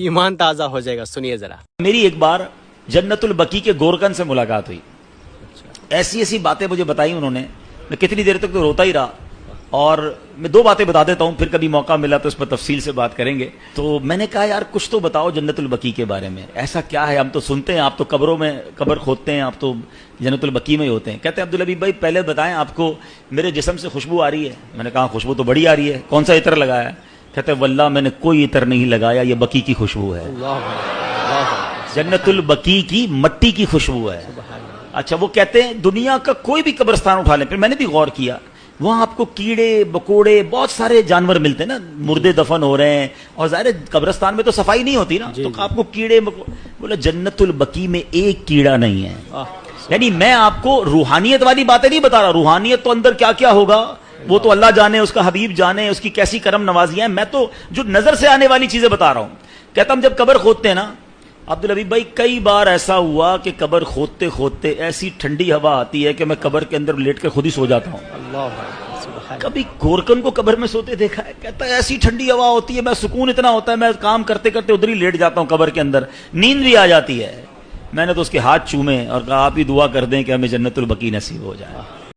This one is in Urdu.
ایمان تازہ ہو جائے گا. سنیے ذرا. میری ایک بار جنت البقیع کے گورکن سے ملاقات ہوئی. ایسی ایسی باتیں مجھے بتائی انہوں نے, میں کتنی دیر تک تو روتا ہی رہا. اور میں 2 باتیں بتا دیتا ہوں, پھر کبھی موقع ملا تو اس پر تفصیل سے بات کریں گے. تو میں نے کہا یار کچھ تو بتاؤ جنت البقیع کے بارے میں, ایسا کیا ہے؟ ہم تو سنتے ہیں آپ تو قبروں میں قبر کھودتے ہیں, آپ تو جنت البقیع میں ہی ہوتے ہیں. کہتے ہیں عبدالحبیب بھائی پہلے بتائیں آپ کو میرے جسم سے خوشبو آ رہی ہے؟ میں نے کہا خوشبو تو بڑی آ رہی ہے, کون سا عطر لگایا ہے؟ کہتے ہیں واللہ میں نے کوئی عطر نہیں لگایا, یہ بقیع کی خوشبو ہے, جنت البقیع کی مٹی کی خوشبو ہے. اچھا وہ کہتے ہیں دنیا کا کوئی بھی قبرستان اٹھا لیں, پھر میں نے بھی غور کیا, وہاں آپ کو کیڑے بکوڑے بہت سارے جانور ملتے ہیں نا, مردے دفن ہو رہے ہیں, اور ظاہر قبرستان میں تو صفائی نہیں ہوتی نا, تو آپ کو کیڑے بولا جنت البقیع میں ایک کیڑا نہیں ہے. یعنی میں آپ کو روحانیت والی باتیں نہیں بتا رہا, روحانیت تو اندر کیا کیا ہوگا وہ تو اللہ جانے, اس کا حبیب جانے, اس کی کیسی کرم نوازیاں ہیں. میں تو جو نظر سے آنے والی چیزیں بتا رہا ہوں. کہتا ہم جب قبر کھودتے ہیں نا عبدالحبیب بھائی, کئی بار ایسا ہوا کہ قبر کھودتے کھودتے ایسی ٹھنڈی ہوا آتی ہے کہ میں قبر کے اندر لیٹ کے خود ہی سو جاتا ہوں. کبھی گورکن کو قبر میں سوتے دیکھا ہے, کہتا ہے ایسی ٹھنڈی ہوا ہوتی ہے, میں سکون اتنا ہوتا ہے, میں کام کرتے کرتے ادھر ہی لیٹ جاتا ہوں قبر کے اندر, نیند بھی آ جاتی ہے. میں نے تو اس کے ہاتھ چومے اور کہا آپ ہی دعا کر دیں کہ ہمیں جنت البقیع نصیب ہو جائے.